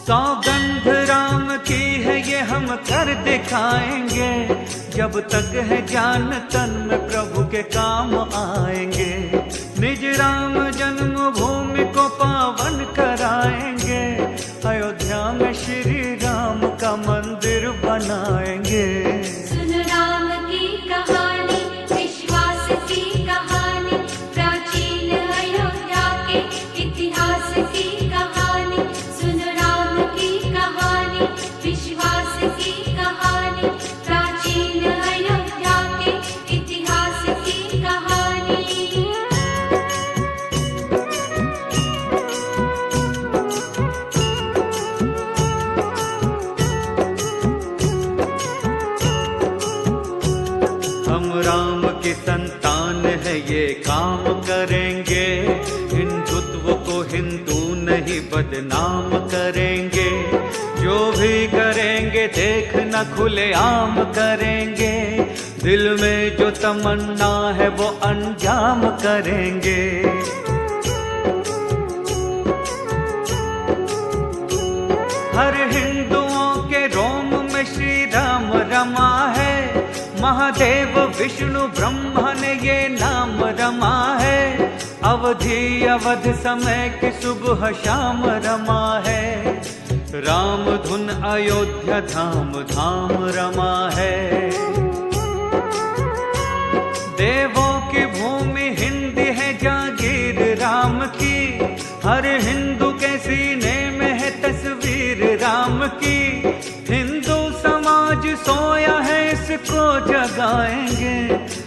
सौगंध राम की है ये हम कर दिखाएंगे, जब तक है जान तन में प्रभु के काम आएंगे। निज राम जन्मभूमि को पावन कराएंगे, अयोध्या में श्री राम का मंदिर बनाएंगे। सुन राम की कहानी, विश्वास की कहानी, प्राचीन अयोध्या के इतिहास की कहानी। सुन राम की कहानी, विश्वास की कहानी, प्राचीन अयोध्या के इतिहास की कहानी। हम राम की संतान है ये काम करेंगे, हिंदुत्व को हिंदू नहीं बदनाम करेंगे। जो भी करेंगे देखना खुले आम करेंगे, दिल में जो तमन्ना है वो अंजाम करेंगे। हर हिंदुओं के रोम में श्री राम रमा है, महादेव विष्णु ब्रह्मा ने ये नाम रमा है। अवधि अवध समय की सुबह शाम रमा है, राम धुन अयोध्या धाम धाम रमा है। देवों की भूमि हिंदी है जागीर राम की, हर हिंदू के सीने में है तस्वीर राम की। हिंदू समाज सोया है इसको जगाएंगे,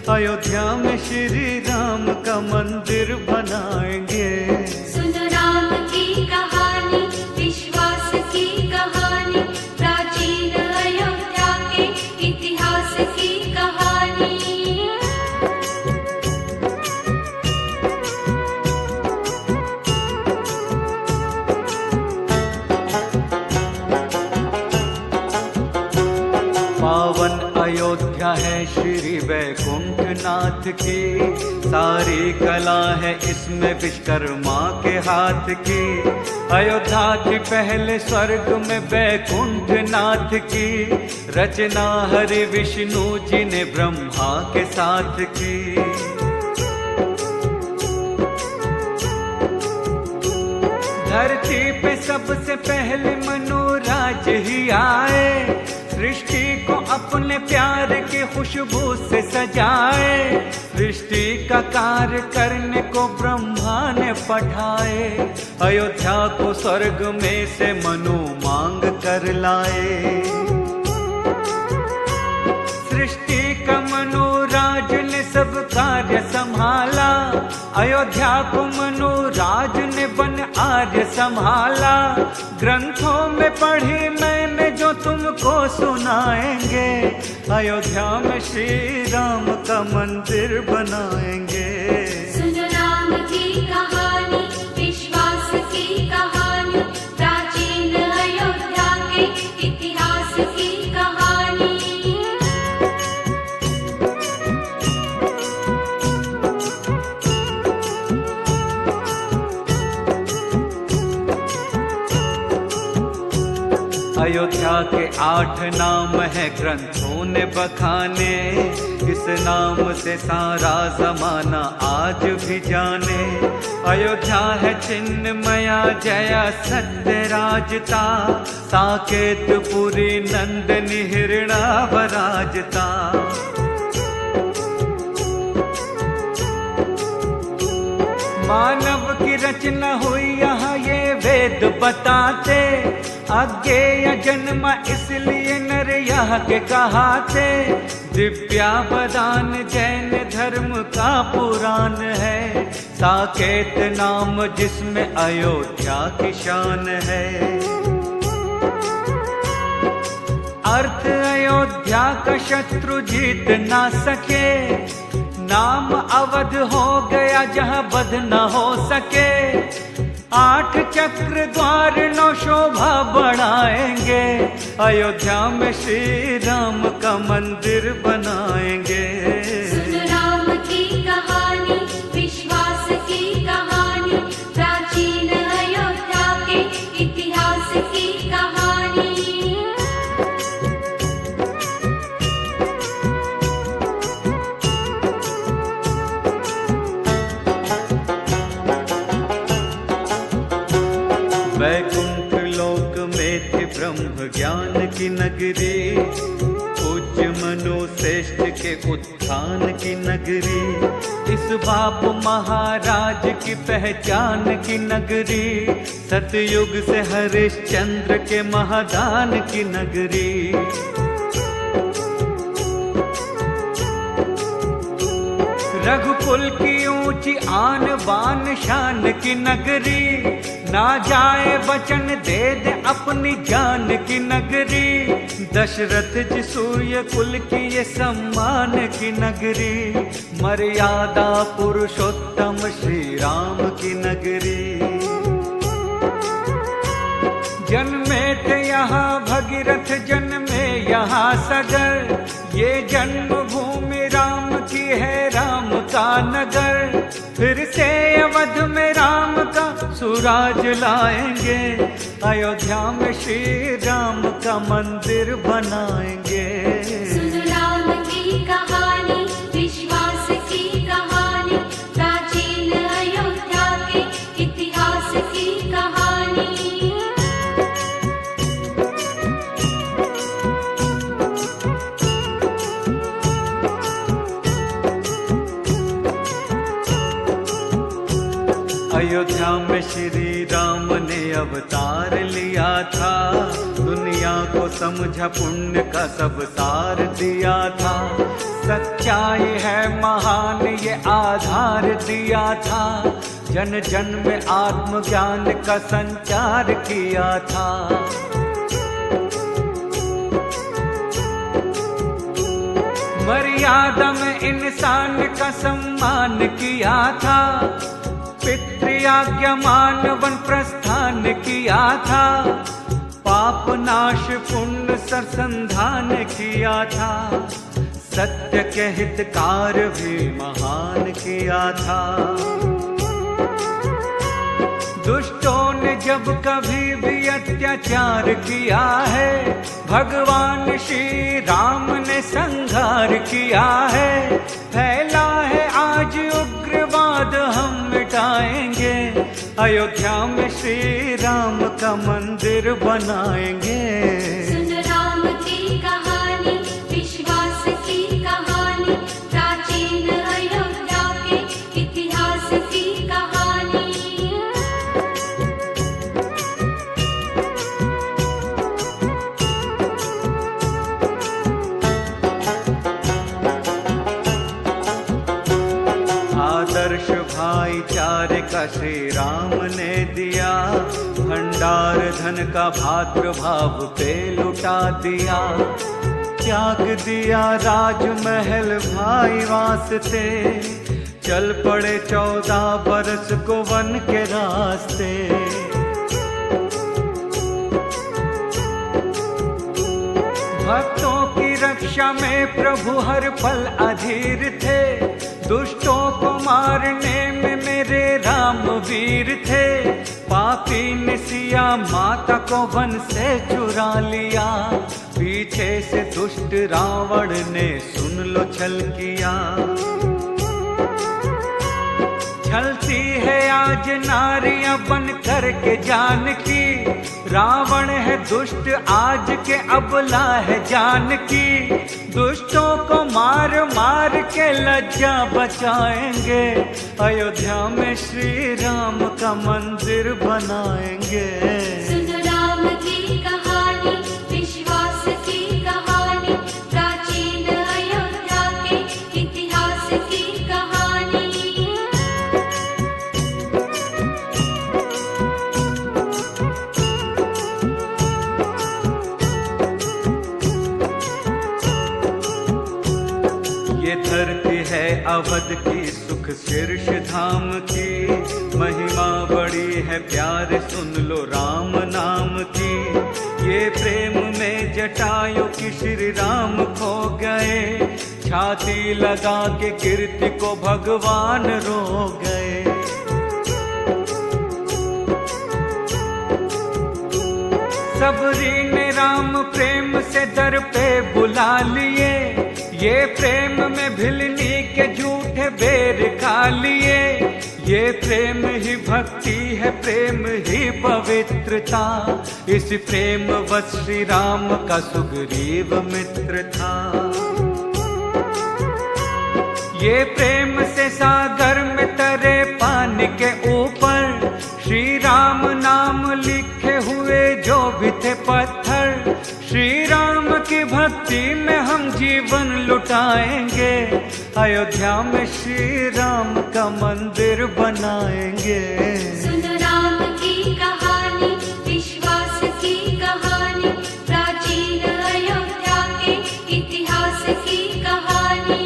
अयोध्या में श्री राम का मंदिर बनाएंगे। सुन राम की कहानी, विश्वास की कहानी, प्राचीन अयोध्या के इतिहास की कहानी। पावन अयोध्या है श्री वैकुंठ नाथ की, सारी कला है इसमें विश्वकर्मा के हाथ की। अयोध्या की पहले स्वर्ग में वैकुंठ नाथ की, रचना हरि विष्णु जी ने ब्रह्मा के साथ की। धरती पे सबसे पहले मनुराज ही आए, सृष्टि को अपने प्यार की खुशबू से सजाए। सृष्टि का कार्य करने को ब्रह्मा ने पठाए, अयोध्या को स्वर्ग में से मनु मांग कर लाए। सृष्टि का मनुराज ने सब कार्य संभाला, अयोध्या को मनुराज ने वन आर्य संभाला। ग्रंथों में पढ़ी मैंने जो तुमको सुनाएंगे, अयोध्या में श्री राम का मंदिर बनाएंगे। सुन राम की कहानी, विश्वास की कहानी, प्राचीन अयोध्या के इतिहास की कहानी। अयोध्या के 8 नाम है ग्रंथों ने बखाने, इस नाम से सारा जमाना आज भी जाने। अयोध्या है चिन्मया जया सत्य राजता, साकेतपुरी नंदनी हिरणा वराजता। मानव की रचना हुई यहाँ ये वेद बताते, अज्ञेय जन्म इसलिए नर यहाँ के कहाते। दिव्यावदान जैन धर्म का पुराण है, साकेत नाम जिसमें अयोध्या की शान है। अर्थ अयोध्या का शत्रु जीत ना सके, नाम अवध हो गया जहाँ बद न हो सके। 8 चक्र द्वार 9 शोभा बढ़ाएंगे, अयोध्या में श्री राम का मंदिर बनाएंगे। सुन राम की कहानी, विश्वास की कहानी, की नगरी, पूज्य मनु श्रेष्ठ के उत्थान की नगरी, इस बाप महाराज की पहचान की नगरी, सतयुग से हरिश्चंद्र के महादान की नगरी। रघुकुल की ऊंची आन बान शान की नगरी, ना जाए वचन दे दे अपनी जान की नगरी, दशरथ जी सूर्य कुल की ये सम्मान की नगरी, मर्यादा पुरुषोत्तम श्री राम की नगरी। जन्मे थे यहाँ भगीरथ जन्मे यहाँ सगर, ये जन्मभूमि राम की है राम का नगर, फिर से अवध में राम का सुराज लाएंगे, अयोध्या में श्री राम का मंदिर बनाएंगे। सुन राम की कहानी, विश्वास की कहानी, प्राचीन अयोध्या के इतिहास की कहानी। अयोध्या में श्री राम ने अवतार लिया था, दुनिया को समझा पुण्य का सब सार दिया था, सच्चाई है महान ये आधार दिया था, जन जन में आत्मज्ञान का संचार किया था। मर्यादा में इंसान का सम्मान किया था, पितृयाज्ञा मानवन प्रस्थान किया था, पाप नाश पुण्य सरसंधान किया था, सत्य के हितकार भी महान किया था। दुष्टों ने जब कभी भी अत्याचार किया है, भगवान श्री राम ने संहार किया है, फैला है आज उग्रवाद हम मिटाएंगे, अयोध्या में श्री राम का मंदिर बनाएंगे। सुन राम की कहानी, विश्वास की कहानी, प्राचीन अयोध्या के इतिहास की कहानी। आदर्श भाईचारे का श्री राम ने दिया, भंडार धन का भातृभाव पे लुटा दिया, त्याग दिया राजमहल भाई वास्ते, चल पड़े 14 बरस को वन के रास्ते। भक्तों की रक्षा में प्रभु हर पल अधीर थे, दुष्टों को मारने में मेरे राम वीर थे, पापी ने सिया माता को वन से चुरा लिया, पीछे से दुष्ट रावण ने सुन लो छल किया। छलती है आज नारियां बन करके जानकी, रावण है दुष्ट आज के अबला है जानकी, दुष्टों को मार मार के लज्जा बचाएंगे, अयोध्या में श्री राम का मंदिर बनाएंगे। सुन राम की कहानी, विश्वास की कहानी, प्राचीन अयोध्या के इतिहास की कहानी। ये धरती है अवध की सुख शीर्ष धाम की, महिमा बड़ी है प्यार सुन लो राम नाम की, ये प्रेम में जटायु की श्री राम खो गए, छाती लगा के कीर्ति को भगवान रो गए। सबरी ने राम प्रेम से दर पे बुला लिए, ये प्रेम में भिलनी के झूठे बेर खा लिए, ये प्रेम ही भक्ति है, प्रेम ही पवित्रता। इस प्रेम वश श्री राम का सुग्रीव मित्र था। ये प्रेम से सागर में तरे पानी के ऊपर, श्री राम नाम लिखे हुए जो भी थे पत्थर। श्री राम की भक्ति में हम जीवन लुटाएंगे, अयोध्या में श्री राम का मंदिर बनाएंगे। सुन राम की कहानी, विश्वास की कहानी, प्राचीन अयोध्या के इतिहास की कहानी।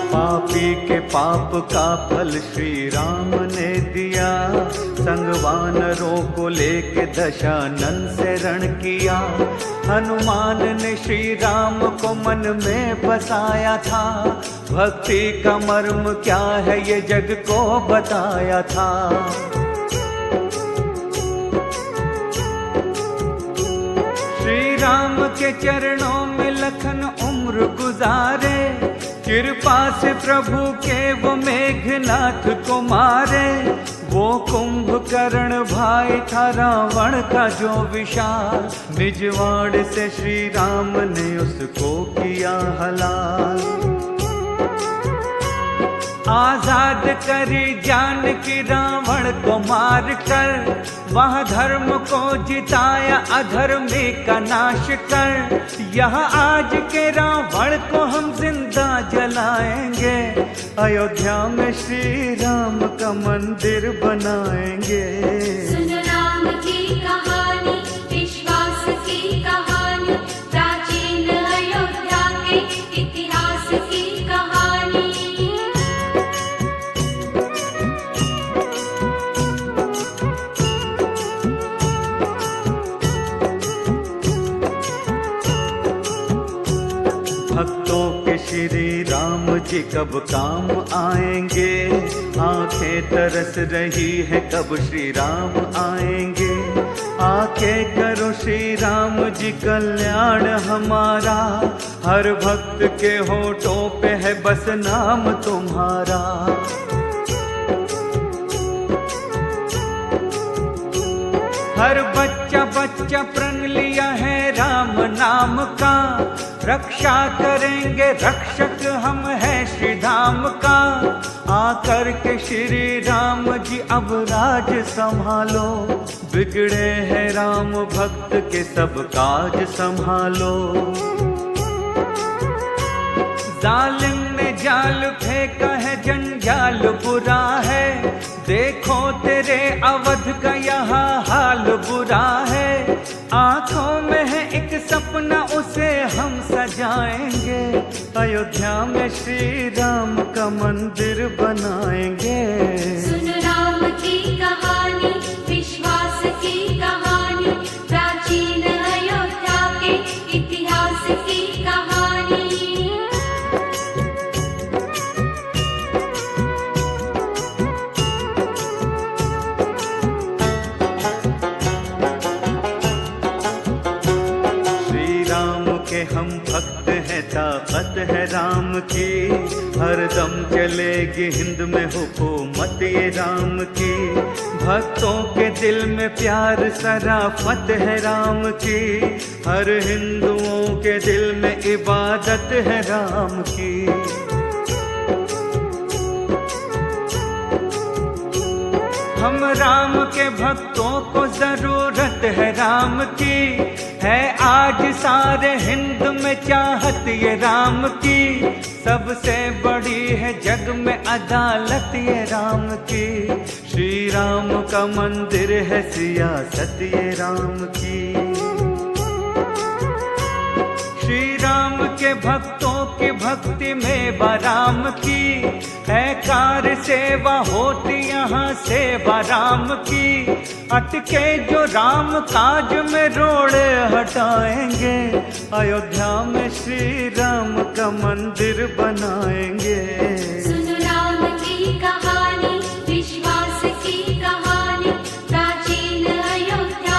पापी के पाप का फल श्री राम ने दिया, संग वानरों को लेके दशानन से रण किया। हनुमान ने श्री राम को मन में बसाया था, भक्ति का मर्म क्या है ये जग को बताया था। श्री राम के चरणों में लखन उम्र गुजारे, कृपा से प्रभु के वो मेघनाथ को मारे। वो कुंभकर्ण भाई था रावण का जो विशाल, निजवाड़ से श्री राम ने उसको किया हलाल। आजाद करी जानकी रावण को मार कर, वह धर्म को जिताया अधर्मी का नाश कर। यह आज के रावण को हम जिंदा जलाएंगे, अयोध्या में श्री राम का मंदिर बनाएंगे। सुन राम की कहानी, विश्वास की कहानी, प्राचीन अयोध्या के इतिहास की कहानी। भक्तों के श्री राम जी कब काम आएंगे, आंखें तरस रही है कब श्री राम आएंगे। आके करो श्री राम जी कल्याण हमारा, हर भक्त के होठों पे है बस नाम तुम्हारा। हर बच्चा बच्चा प्रण लिया है राम नाम का, रक्षा करेंगे रक्षक हम हैं श्री धाम का। आकर के श्री राम जी अब राज संभालो, बिगड़े हैं राम भक्त के सब काज संभालो। जालिम ने जाल फेंका है जंजाल बुरा है, देखो तेरे अवध का यहाँ हाल बुरा है। आंखों में है एक सपना उसे हम सजाएंगे, अयोध्या में श्री राम का मंदिर बनाएंगे। सुन राम की कहानी, विश्वास की कहानी, प्राचीन अयोध्या के इतिहास की कहानी। हम भक्त हैं, ताकत है राम की, हरदम चलेगी हिंद में हुकूमत ये राम की। भक्तों के दिल में प्यार सराफत है राम की, हर हिंदुओं के दिल में इबादत है राम की। हम राम के भक्तों को जरूरत है राम की, है आज सारे हिंद में चाहत ये राम की। सबसे बड़ी है जग में अदालत ये राम की, श्री राम का मंदिर है सियासत ये राम की। श्री राम के भक्तों की भक्ति में राम की, है कार्य सेवा होती यहाँ सेवा राम की। अटके जो राम काज में रोड़े हटाएंगे, अयोध्या में श्री राम का मंदिर बनाएंगे। सुन राम की कहानी, विश्वास की कहानी, प्राचीन अयोध्या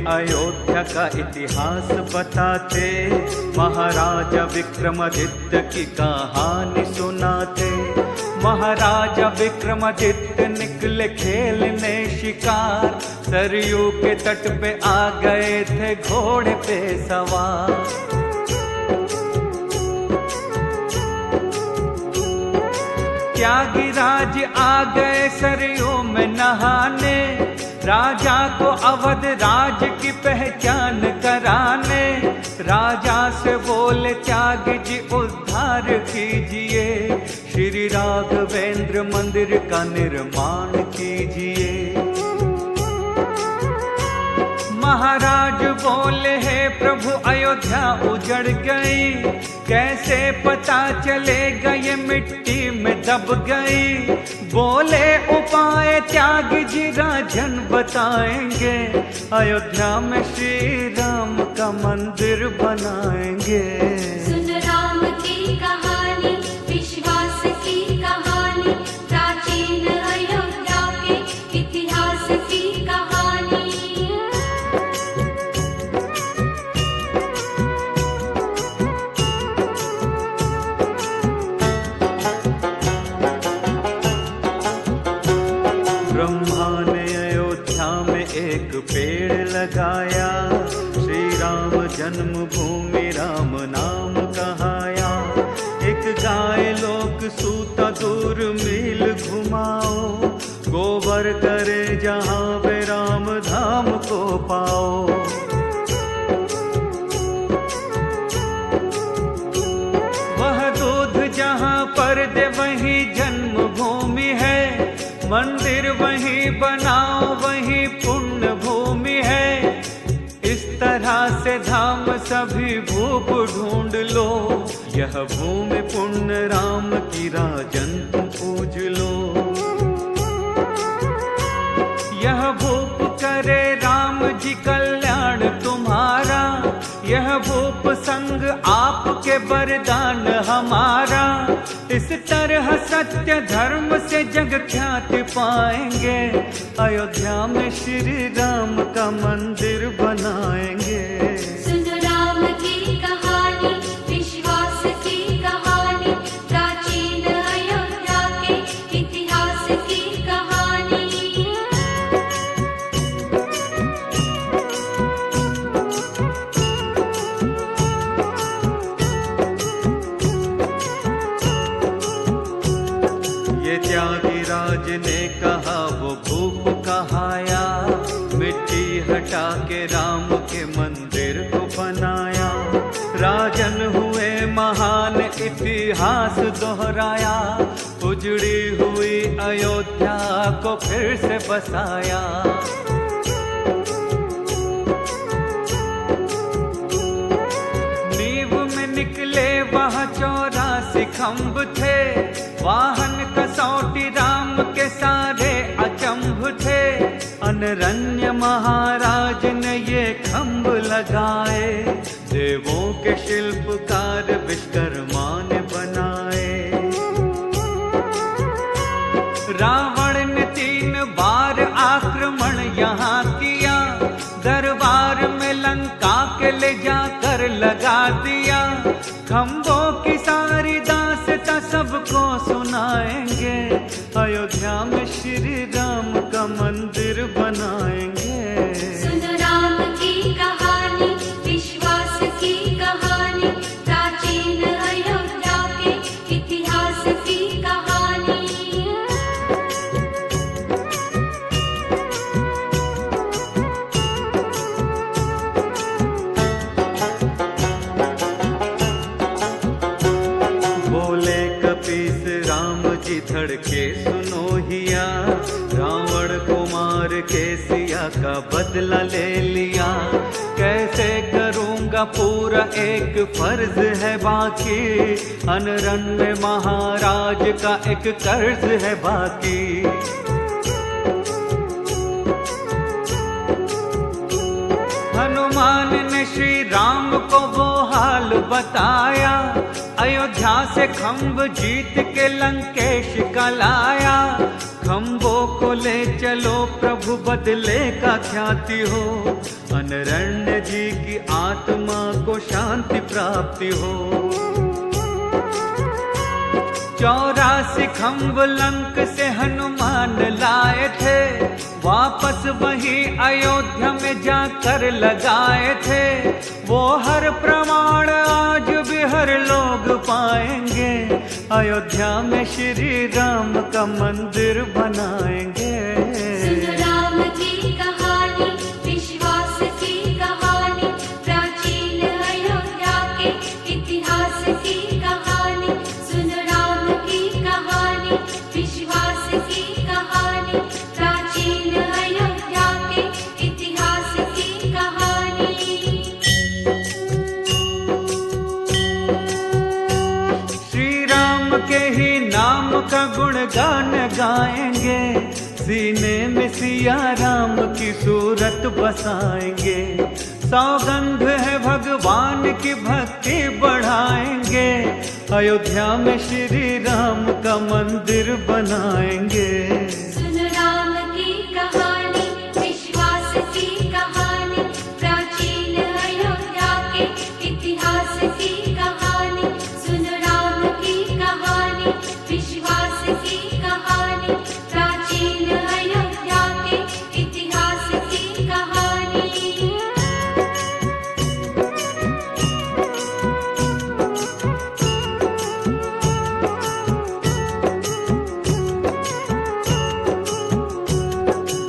अयोध्या का इतिहास बताते, महाराजा विक्रमादित्य की कहानी सुनाते। महाराजा विक्रमादित्य निकले खेलने शिकार, सरयू के तट पे आ गए थे घोड़े पे सवार। त्यागीराज आ गए सरयू में नहाने, राजा को अवध राज की पहचान कराने। राजा से बोले त्यागी जी उद्धार कीजिए, श्री राघवेंद्र मंदिर का निर्माण कीजिए। महाराज बोले हे प्रभु अयोध्या उजड़ गई, कैसे पता चलेगा ये मिट्टी में दब गई। बोले उपाय त्यागी जी राजन बताएंगे, अयोध्या में श्री राम का मंदिर बनाएंगे। सुन राम की कहानी, विश्वास की कहानी, प्राचीन अयोध्या के इतिहास की कहानी। ब्रह्मा ने अयोध्या में एक पेड़ लगाया, श्री राम जन्मभूमि राम नाम कहाया। एक गाय लोक सूता दूर मील घुमाओ, गोबर करे जहाँ पे राम धाम को पाओ। वह दूध जहाँ पर दे वही जन्मभूमि है, मंदिर वहीं बनाओ वहीं पुण्य भूमि है। इस तरह से धाम सभी भूप ढूंढ लो, यह भूमि पुण्य राम की राजन तुम पूज लो। यह भूप करे राम जी कल्याण तुम्हारा, यह भूप संग आपके वरदान हमारा। इस तरह सत्य धर्म से जग ख्याति पाएंगे, अयोध्या में श्री राम का मंदिर बनाएंगे। सुन राम की कहानी, विश्वास की कहानी, प्राचीन अयोध्या के इतिहास की कहानी। ये त्यागीराज ने कहा वो भूप कहाया, मिट्टी हटा के राम के मंदिर को बनाया। राजन हुए महान इतिहास दोहराया, उजड़ी हुई अयोध्या को फिर से बसाया। नींव में निकले वह 84 खंभ थे, वाहन कसौटी राम के सारे अचंभ थे। अनरण्य महाराज ने ये खंभ लगाए, देवों के शिल्पकार विश्वकर्मा ने बनाए। रावण ने 3 बार आक्रमण यहाँ किया, दरबार में लंका के ले जाकर लगा दिया। खंभों की सारी दास्तां सबको सुनाएंगे, अयोध्या में श्री राम का मंदिर बनाएंगे। सुन राम की कहानी, विश्वास की कहानी, प्राचीन अयोध्या के इतिहास की कहानी। बोले कपीस राम जी धड़के सुनो हिया, रावण को मार के सिया का बदला ले लिया। कैसे करूँगा पूरा एक फर्ज है बाकी, अनरन में महाराज का एक कर्ज है बाकी। हनुमान ने श्री राम को वो हाल बताया, अयोध्या से खंभ जीत के लंकेश का लाया। खम्भों को ले चलो प्रभु बदले का ख्याति हो, अनरण्य जी की आत्मा को शांति प्राप्ति हो। 84 खम्भ लंक से हनुमान लाए थे, वापस वही अयोध्या में जाकर लगाए थे। वो हर प्रमाण आज भी हर लोग पाएंगे, अयोध्या में श्री राम का मंदिर बनाएंगे। सुनो राम की कहानी, विश्वास की कहानी, प्राचीन अयोध्या के इतिहास की कहानी। सुनो राम की कहानी, विश्वास की कहानी, प्राचीन अयोध्या के इतिहास की कहानी। श्री राम के ही नाम का गुणगान गाएंगे, सीने में सिया राम की सूरत बसाएंगे। सौगंध है भगवान की भक्ति बढ़ाएंगे, अयोध्या में श्री राम का मंदिर बनाएंगे। सुनो राम की कहानी, विश्वास की कहानी, प्राचीन अयोध्या के इतिहास की कहानी। सुनो राम की कहानी, विश्वास की कहानी, प्राचीन अयोध्या के इतिहास की कहानी।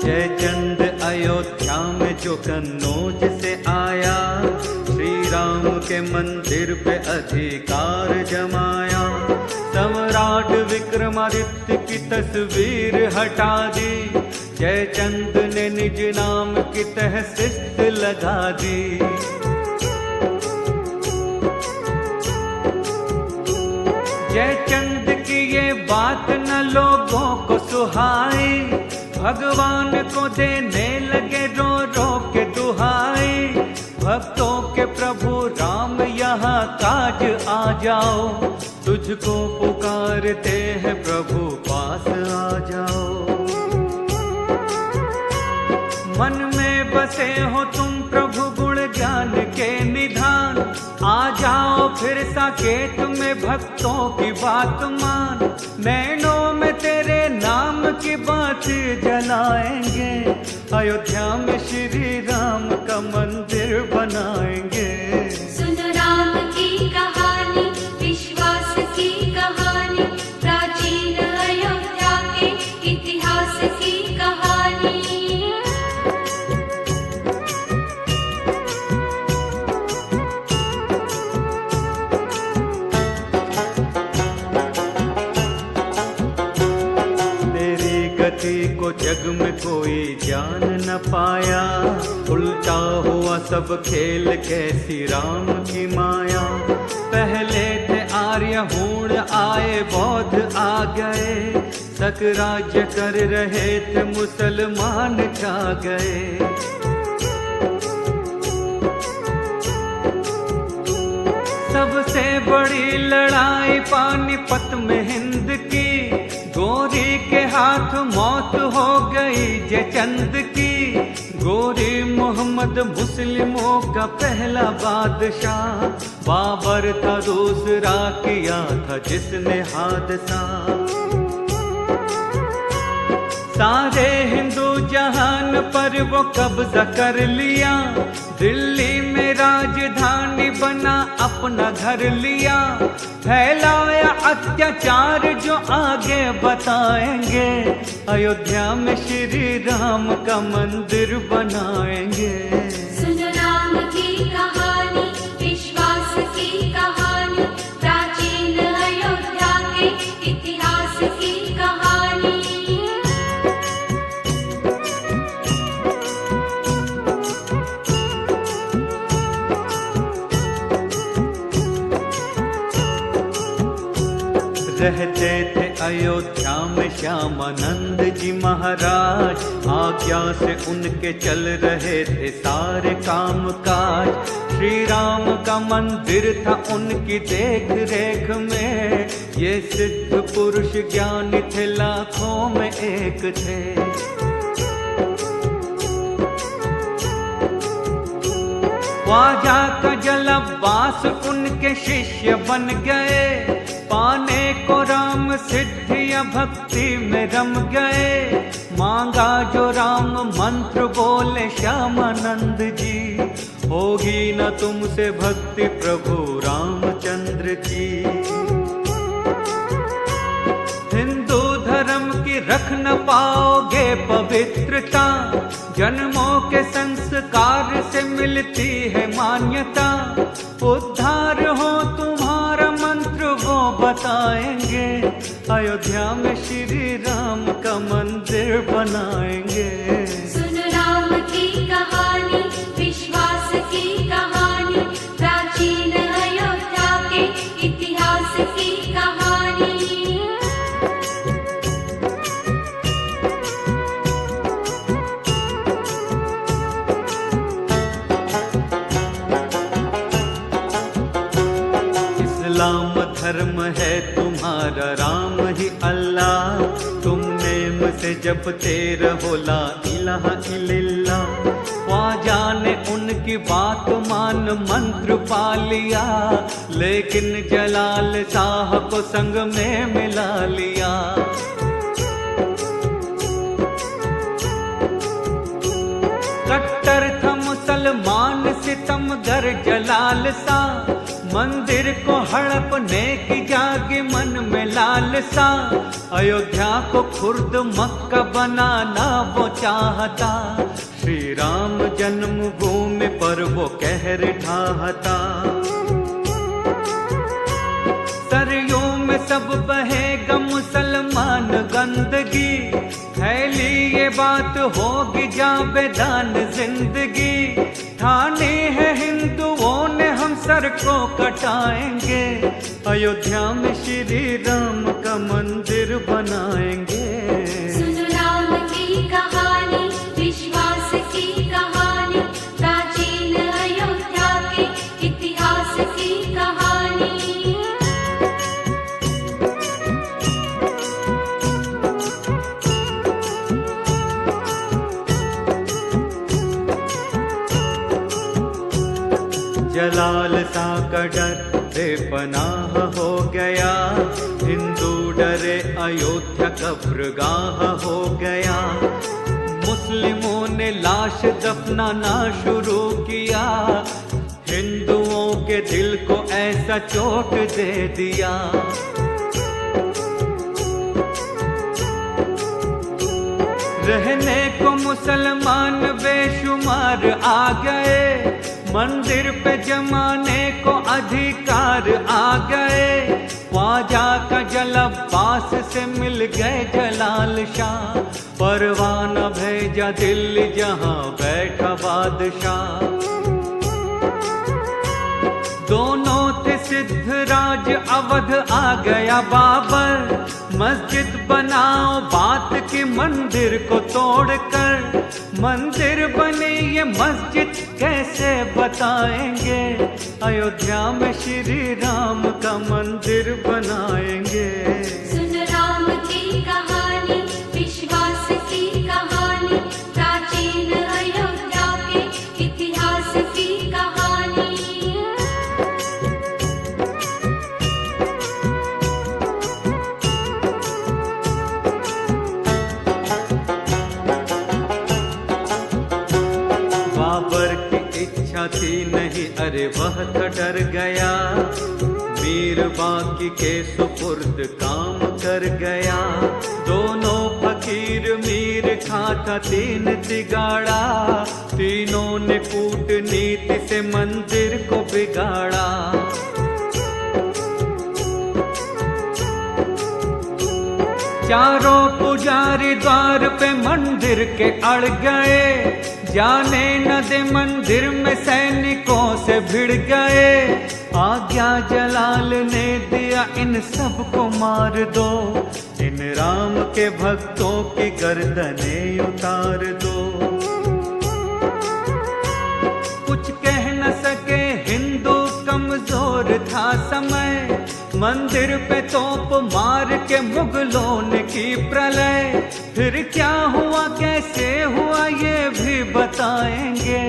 जयचंद अयोध्या में जो कन्नौज से आया, श्री राम के मंदिर पे अधिकार जमाया। सम्राट विक्रमादित्य की तस्वीर हटा दी, जयचंद ने निज नाम की तहसीस लगा दी। जयचंद की ये बात न लोगों को सुहाई, भगवान को देने लगे रो रो के दुहाई। भक्तों के प्रभु राम यहाँ काज आ जाओ, तुझको पुकारते हैं प्रभु पास आ जाओ। मन में बसे हो तुम प्रभु गुण ज्ञान के निधान, आ जाओ फिर साकेत में भक्तों की बात मान। नैनों में तेरे नाम की बात जलाएंगे, अयोध्या में श्री राम का मंदिर बनाएंगे। सुनो राम की कहानी, विश्वास की कहानी, प्राचीन अयोध्या के इतिहास की कहानी। को जग में कोई जान न पाया, उल्टा हुआ सब खेल कैसी राम की माया। पहले थे आर्य हूण आए बौद्ध आ गए, सकराज्य कर रहे थे मुसलमान छा गए। सबसे बड़ी लड़ाई पानीपत में हिंद की, गोरी के हाथ मौत हो गई जयचंद की। गोरी मोहम्मद मुस्लिमों का पहला बादशाह, बाबर था दूसरा किया था जिसने हादसा। सारे हिंदू जहान पर वो कब्जा कर लिया, दिल्ली में राजधानी बना अपना घर लिया। फैलाया अत्याचार जो आगे बताएंगे, अयोध्या में श्री राम का मंदिर बनाएंगे। सुनो राम की कहानी, विश्वास की कहानी, प्राचीन अयोध्या के इतिहास की कहानी। रहते थे अयोध्या में श्यामानंद जी महाराज, आज्ञा से उनके चल रहे थे सारे काम काज। श्री राम का मंदिर था उनकी देख रेख में, ये सिद्ध पुरुष ज्ञानी थे, लाखों में एक थे। ख्वाजा का जलब्बास उनके शिष्य बन गए, पाने को राम सिद्धियां भक्ति में रम गए। मांगा जो राम मंत्र बोले श्यामानंद जी, होगी न तुमसे भक्ति प्रभु रामचंद्र जी। हिंदू धर्म की रख न पाओगे पवित्रता, जन्मों के संस्कार से मिलती है मान्यता। उद्धार हो तुम्हारा मंत्र वो बताएंगे, अयोध्या में श्री राम का मंदिर बनाएंगे। सुन राम की कहानी, विश्वास की कहानी, प्राचीन अयोध्या के इतिहास की कहानी। इस्लाम धर्म है तुम्हारा, राम ही अल्लाह, तुम नेम से जपते रहो ला इलाहा इल्लल्लाह। ख्वाजा ने उनकी बात मान मंत्र पा लिया, लेकिन जलाल शाह को संग में मिला लिया। कट्टर था मुसलमान सितमगर जलाल सा, मंदिर को हड़पने की जागी मन में लालसा। अयोध्या को खुर्द मक्का बनाना वो चाहता, श्री राम जन्मभूमि पर वो कहर ढाहता। सरयों में सब बहेगा मुसलमान गंदगी, फैली ये बात होगी जाबेदान जिंदगी। ठाने है हिंदुओं ने हम सर को कटाएंगे, अयोध्या में श्री राम का मंदिर बनाएंगे। सुन राम की कहानी, विश्वास की कहानी, प्राचीन अयोध्या के इतिहास की कहानी। जलाल सा का डर बेपनाह हो गया, हिंदू डरे अयोध्या कब्रगाह हो गया। मुस्लिमों ने लाश दफनाना शुरू किया, हिंदुओं के दिल को ऐसा चोट दे दिया। रहने को मुसलमान बेशुमार आ गए, मंदिर पे जमाने को अधिकार आ गए। ख्वाजा का जलब्बास से मिल गए जलाल शाह, परवाना भेजा दिल्ली जहां बैठा बादशाह। दोनों थे सिद्धराज, अवध आ गया बाबर, मस्जिद बनाओ बात की मंदिर को तोड़कर। मंदिर बने ये मस्जिद कैसे बताएंगे, अयोध्या में श्री राम का मंदिर बनाएंगे। सुन राम की कहानी, विश्वास की कहानी, प्राचीन अयोध्या के इतिहास की कहानी। बाबर की इच्छा थी नहीं, अरे वह तो डर गया, मीर बाकी के सुपुर्द काम कर गया। दोनों फकीर मीर खाता तीन तिगाड़ा, तीनों ने कूटनीति से मंदिर को बिगाड़ा। चारों पुजारी द्वार पे मंदिर के अड़ गए, जाने न दे मंदिर में सैनिकों से भिड़ गए। आज्ञा जलाल ने दिया इन सबको मार दो, इन राम के भक्तों की गर्दनें उतार दो। कुछ कह न सके हिंदू, कमजोर था समय, मंदिर पे तोप मार के मुगलों ने की प्रलय, फिर क्या हुआ कैसे हुआ ये भी बताएंगे।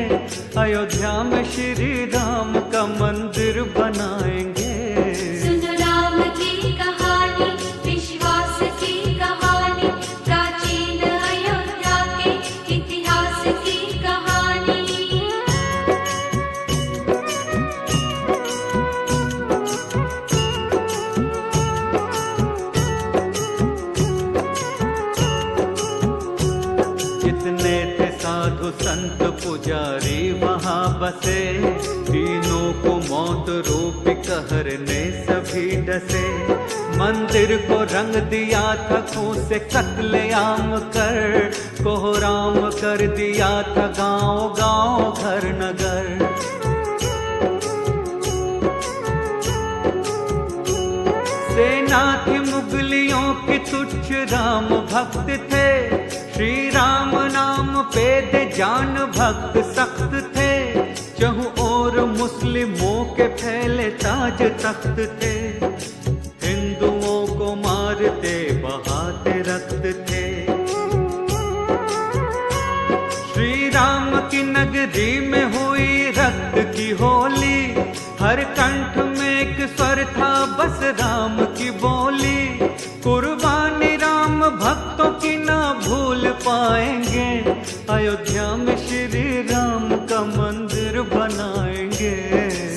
अयोध्या में श्री राम का मंदिर बनाएंगे। सुनो राम की कहानी, विश्वास की कहानी, प्राचीन अयोध्या के इतिहास की कहानी। जितने थे साधु संत पुजारी वहाँ बसे, तीनों को मौत रूपी कहर ने सभी डसे। मंदिर को रंग दिया था खून से कत्लेआम कर, कोहराम कर दिया था गांव गांव घर नगर। सेना थी मुगलियों की तुच्छ राम भक्त थे, श्री राम नाम पे दे जान भक्त सख्त थे। चहु और मुस्लिमों के फैले ताज तख्त थे, हिंदुओं को मारते बहाते रक्त थे। श्री राम की नगरी में हुई रक्त की होली, हर कंठ में एक स्वर था बस राम की बोली। कुर्बानी राम भक्तों की ना भूल पाएंगे, अयोध्या में श्री राम का मंदिर बनाएंगे।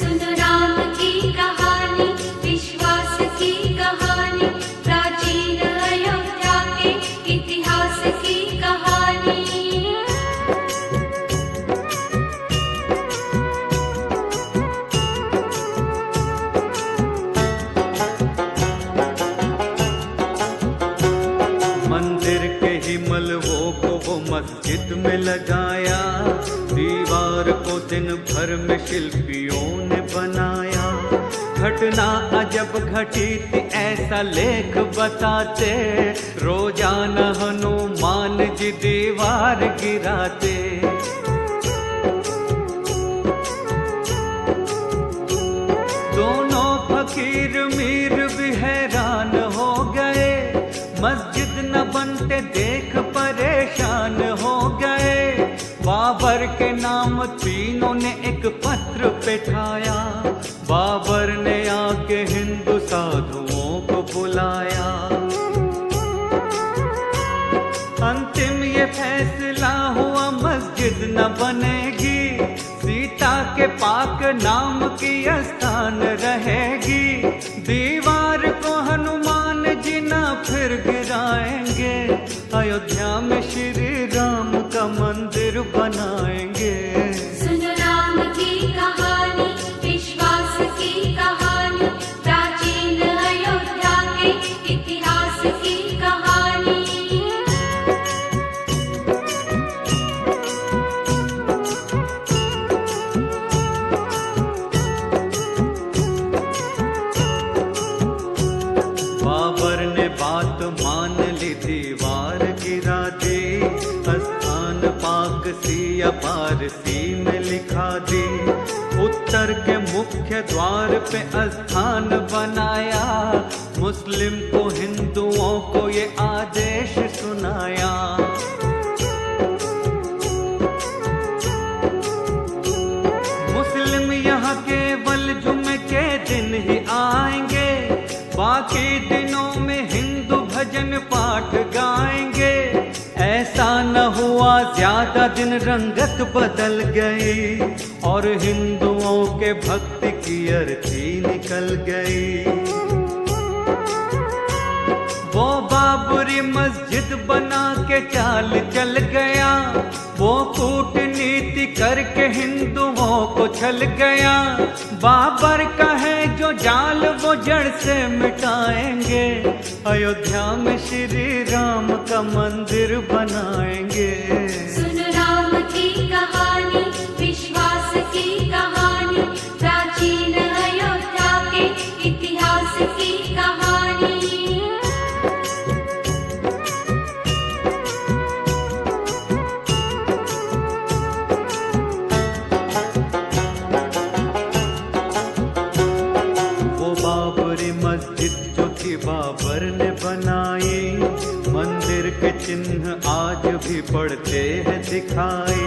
सुनो राम की कहानी, विश्वास की कहानी, प्राचीन अयोध्या के इतिहास की कहानी। मंदिर के ही मलबों को वो मस्जिद में लगाया, दीवार को दिन भर में शिल्पियों ने बनाया। घटना अजब घटी थी ऐसा लेख बताते, रोजाना हनुमान जी दीवार गिराते। दोनों फकीर मीर भी हैरान हो गए, मस्जिद न बनते देख परेशान हो गए। बाबर के नाम तीनों ने एक पत्र पे ठाया, बाबर ने आके हिंदू साधुओं को बुलाया। अंतिम ये फैसला हुआ मस्जिद न बनेगी, सीता के पाक नाम की स्थान रहेगी। दीवार को हनुमान जी ना फिर गिराएंगे, अयोध्या में श्री राम का मंदिर बनाएंगे। सुनो राम की कहानी, विश्वास की कहानी, प्राचीन अयोध्या के इतिहास की कहानी। बाबर ने बात मान ली, दीवार गिरा दी, स्थान पाक सी या पारसी में लिखा दी। उत्तर के मुख्य द्वार पे स्थान बनाया, मुस्लिम को हिंदुओं को ये आदेश सुनाया। मुस्लिम यहाँ केवल जुमे के दिन ही आएंगे, बाकी दिनों में हिंदू भजन पाठ गाएंगे। ऐसा न हुआ ज्यादा दिन रंगत बदल गई, और हिंदुओं के भक्ति की अर्थी निकल गई। वो बाबरी मस्जिद बना के चाल चल गया, वो कूटनीति करके हिंदुओं को छल गया। बाबर का है जो जाल वो जड़ से मिटाएंगे, अयोध्या में श्री राम का मंदिर बनाएंगे। सुनो राम की कहानी, विश्वास की कहानी, प्राचीन अयोध्या के इतिहास की कहानी। वो बाबरी मस्जिद पड़ते हैं दिखाई,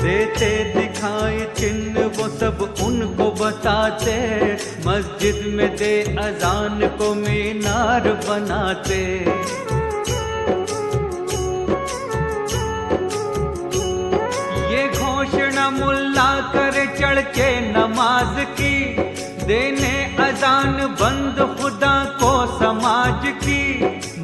देते दिखाई चिन्ह वो सब उनको बताते, मस्जिद में दे अजान को मीनार बनाते। ये घोषणा मुल्ला करे चढ़ के नमाज की, देने अजान बंद खुदा को समाज की,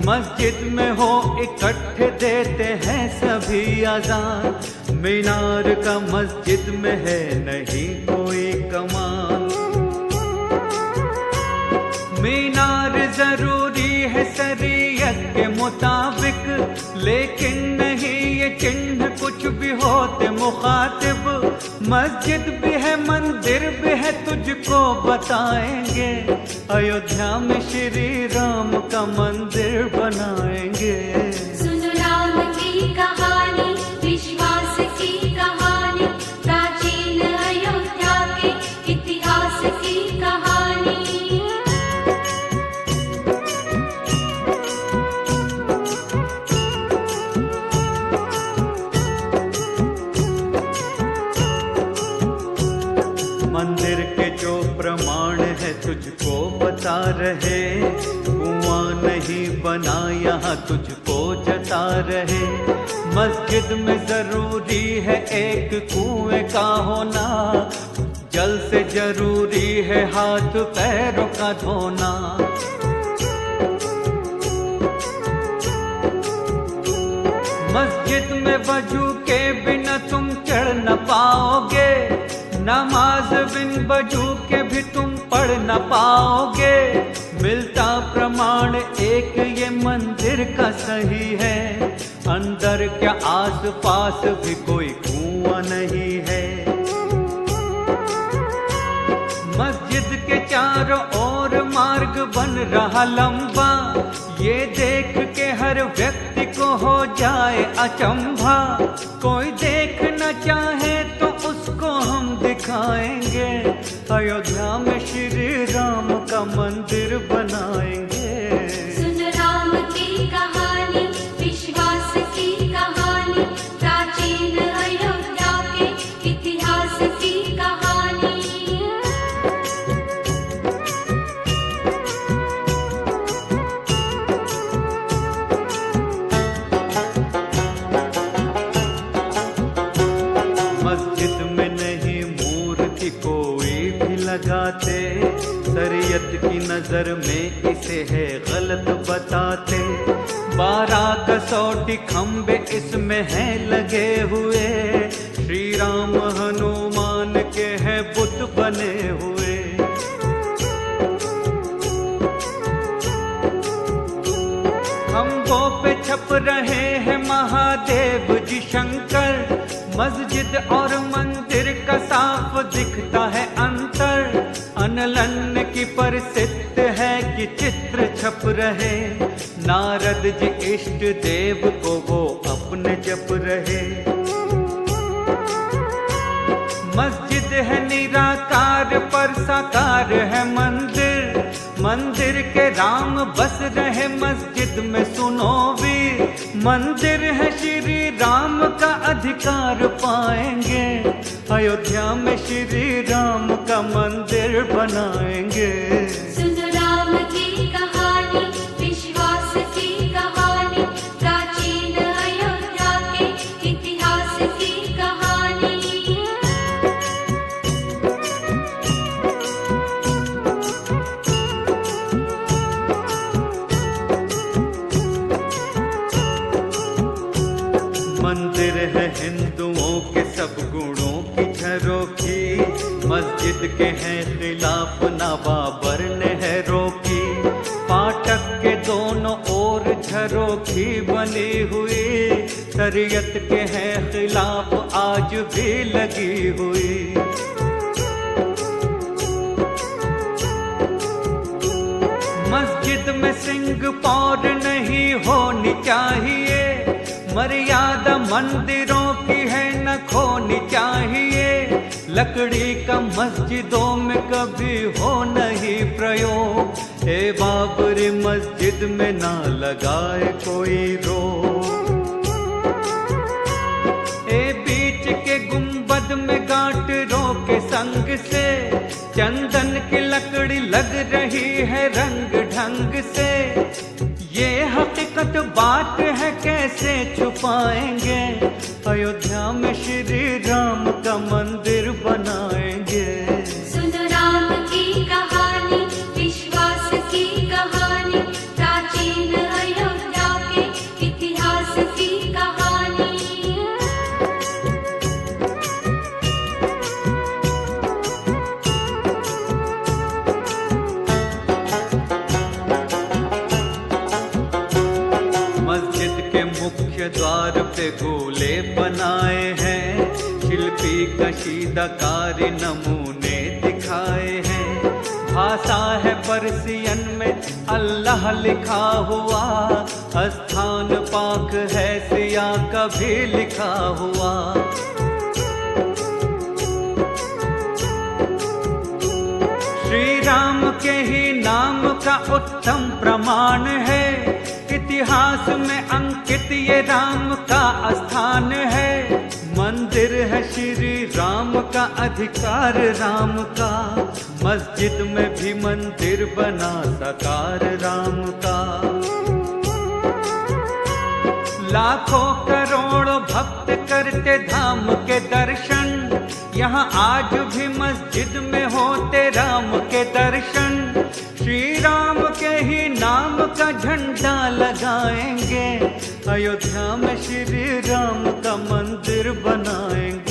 मस्जिद में हो इकट्ठे देते हैं सभी अजान, मीनार का मस्जिद में है नहीं कोई कमान। मीनार जरूरी है शरीयत के मुताबिक, लेकिन नहीं ये चिन्ह कुछ भी होते मुखातिब, मस्जिद भी है मंदिर भी है तुझको बताएंगे, अयोध्या में श्री राम का मंदिर बनाएंगे। सुन राम की कहानी, विश्वास की कहानी, प्राचीन अयोध्या के इतिहास की कहानी। मंदिर के जो प्रमाण है तुझको बता रहे, कुआं नहीं बना यहाँ तुझको जता रहे, मस्जिद में जरूरी है एक कुएं का होना, जल से जरूरी है हाथ पैरों का धोना। मस्जिद में वजू के बिना तुम चढ़ न पाओगे, नमाज बिन वजू के भी तुम पढ़ न पाओगे, मिलता प्रमाण एक ये मंदिर का सही है, अंदर क्या आस पास भी कोई कुआं नहीं है। मस्जिद के चारों ओर मार्ग बन रहा लंबा, ये देख के हर व्यक्ति को हो जाए अचंभा, कोई देख न चाहे तो उसको हम दिखाएंगे, अयोध्या में श्री राम का मंदिर बनाएंगे। सुन राम की कहानी, विश्वास की कहानी, प्राचीन अयोध्या के इतिहास की कहानी। मस्जिद में नहीं मूर्ति कोई भी लगाते, शरीयत की नजर में इसे है गलत बताते, 12 कसौटी खंबे इसमें हैं लगे हुए, श्री राम हनुमान के हैं बुत बने हुए। खंभों पे छप रहे हैं महादेव जी शंकर, मस्जिद और मंदिर का साफ दिखता है अंतर, अनलन की प्रसिद्ध है कि चित्र छप रहे, नारद जी इष्ट देव को वो अपने जप रहे। मस्जिद है निराकार पर साकार है मंदिर, मंदिर के राम बस रहे मस्जिद में सुनो वीर, मंदिर है श्री राम का अधिकार पाएंगे, अयोध्या में श्री राम का मंदिर बनाएंगे। सुन राम की कहानी, विश्वास की कहानी, प्राचीन अयोध्या के इतिहास की कहानी। मंदिर है हिंदुओं के सब गुणों की झरोखी, मस्जिद के हैं खिलाफ ना बाबर ने है रोकी, फाटक के दोनों ओर झरोखी बनी हुई, शरीयत के हैं खिलाफ आज भी लगी हुई। मस्जिद में सिंह पौर नहीं होनी चाहिए, मर्यादा मंदिरों की है न खोनी चाहिए, लकड़ी का मस्जिदों में कभी हो नहीं प्रयोग, हे बाबरी मस्जिद में ना लगाए कोई रोक। हाथ में गांठ रोके संग से, चंदन की लकड़ी लग रही है रंग ढंग से। ये हकीकत बात है कैसे छुपाएंगे, अयोध्या में श्री राम का मंदिर बनाएंगे। सुनो राम की कहानी, विश्वास की कहानी, प्राचीन अयोध्या के इतिहास की कहानी। मस्जिद के मुख्य द्वार पे गोले बनाए हैं, शिल्पी कशीदाकारी नमूने दिखाए हैं। भाषा है पर्सियन में अल्लाह लिखा हुआ, स्थान पाक है सिया का भी लिखा हुआ। श्री राम के ही नाम का उत्तम प्रमाण है, इतिहास में अंकित ये राम का स्थान है। मंदिर है श्री राम का, अधिकार राम का, मस्जिद में भी मंदिर बना साकार राम का। लाखों करोड़ों भक्त करते धाम के दर्शन, यहाँ आज भी मस्जिद में होते राम के दर्शन। श्री राम के ही नाम का झंडा लगाएंगे, अयोध्या में श्री राम का मंदिर बनाएंगे।